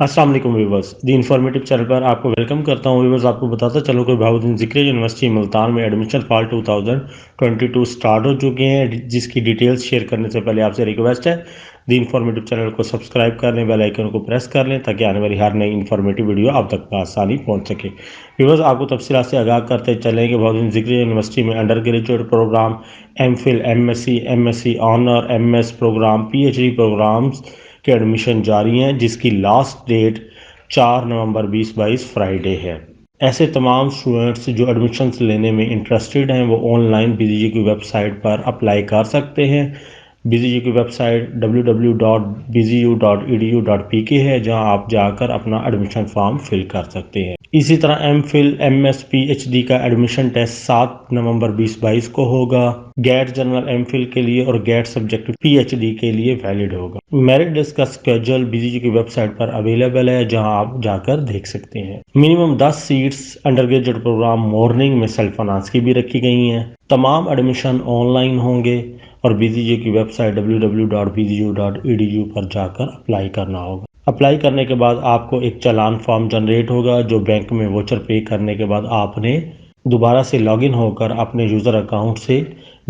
السلام علیکم ویورز، دی informative channel پر آپ کو ویلکم کرتا ہوں۔ ویورز، آپ کو بتاتا چلو کہ بہاؤالدین ذکری یونیورسٹی ملتان میں ایڈمیشن فال 2022 سٹارٹ ہو چکے ہیں، جس کی ڈیٹیلز شیئر کرنے سے پہلے آپ سے ریکویسٹ ہے دی انفارمیٹیو چینل کو سبسکرائب کر لیں، بیل آئیکن کو پریس کر لیں تاکہ آنے والی ہر نئی انفارمیٹیو ویڈیو آپ تک بآسانی پہنچ سکے۔ ویورز، آپ کو تفصیلات سے آگاہ کرتے چلیں کہ بہاؤالدین ذکری یونیورسٹی میں undergraduate program, M Phil, M S C honour, M S program, P H D programs کے ایڈمیشن جاری ہیں، جس کی لاسٹ ڈیٹ 4 نومبر 2022 فرائیڈے ہے۔ ایسے تمام اسٹوڈنٹس جو ایڈمیشنز لینے میں انٹرسٹڈ ہیں وہ آن لائن BCG کی ویب سائٹ پر اپلائی کر سکتے ہیں۔ BCG کی ویب سائٹ www.bcu.edu.pk ہے، جہاں آپ جا کر اپنا ایڈمیشن فارم فل کر سکتے ہیں۔ اسی طرح M Phil, M S, P H D کا ایڈمیشن ٹیسٹ 7 نومبر 2022 کو ہوگا۔ گیٹ جنرل ایم فل کے لیے اور گیٹ سبجیکٹ PhD کے لیے ویلڈ ہوگا۔ میرٹ لسٹ کا اسکیڈول BCG کی ویب سائٹ پر اویلیبل ہے، جہاں آپ جا کر دیکھ سکتے ہیں۔ Minimum 10 seats undergraduate program morning میں سیلف فائنانس کی بھی رکھی گئی ہیں۔ تمام ایڈمیشن آن لائن ہوں گے اور BCG کی ویب سائٹ www.bcu.edu پر جا کر اپلائی کرنا ہوگا۔ اپلائی کرنے کے بعد آپ کو ایک چالان فارم جنریٹ ہوگا، جو بینک میں ووچر پے کرنے کے بعد آپ نے دوبارہ سے لاگ ان ہو کر اپنے یوزر اکاؤنٹ سے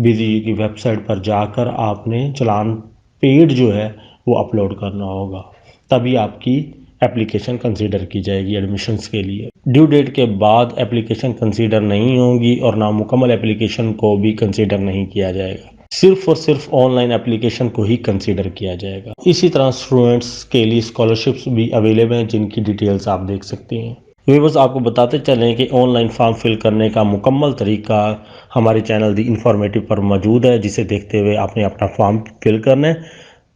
BCG کی ویب سائٹ پر جا کر آپ نے چالان پیڈ جو ہے وہ اپلوڈ کرنا ہوگا، تبھی آپ کی اپلیکیشن کنسیڈر کی جائے گی ایڈمیشنز کے لیے۔ ڈیو ڈیٹ کے بعد اپلیکیشن کنسیڈر نہیں ہوگی اور نامکمل اپلیکیشن کو بھی کنسیڈر نہیں کیا جائے گا، صرف اور صرف آن لائن اپلیکیشن کو ہی کنسیڈر کیا جائے گا۔ اسی طرح اسٹوڈنٹس کے لیے اسکالرشپس بھی اویلیبل ہیں، جن کی ڈیٹیلز آپ دیکھ سکتے ہیں۔ ویورز، آپ کو بتاتے چلیں کہ آن لائن فارم فل کرنے کا مکمل طریقہ ہمارے چینل دی انفارمیٹیو پر موجود ہے، جسے دیکھتے ہوئے آپ نے اپنا فارم فل کرنا ہے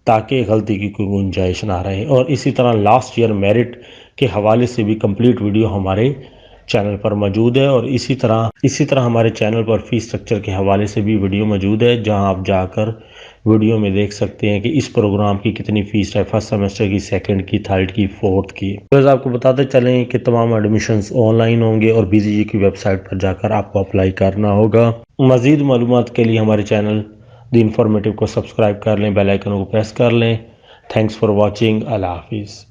تاکہ غلطی کی کوئی گنجائش نہ رہے۔ اور اسی طرح لاسٹ ایئر میرٹ کے حوالے سے بھی کمپلیٹ ویڈیو ہمارے چینل پر موجود ہے، اور اسی طرح ہمارے چینل پر فی اسٹرکچر کے حوالے سے بھی ویڈیو موجود ہے، جہاں آپ جا کر ویڈیو میں دیکھ سکتے ہیں کہ اس پروگرام کی کتنی فیس ہے، فرسٹ سیمسٹر کی، سیکنڈ کی، تھرڈ کی، فورتھ کی۔ پھر آپ کو بتاتے چلیں کہ تمام ایڈمیشنز آن لائن ہوں گے اور BCG کی ویب سائٹ پر جا کر آپ کو اپلائی کرنا ہوگا۔ مزید معلومات کے لیے ہمارے چینل دی انفارمیٹیو کو سبسکرائب کر لیں، بیل آئیکن کو پریس کر لیں۔ Thanks for watching. اللہ حافظ۔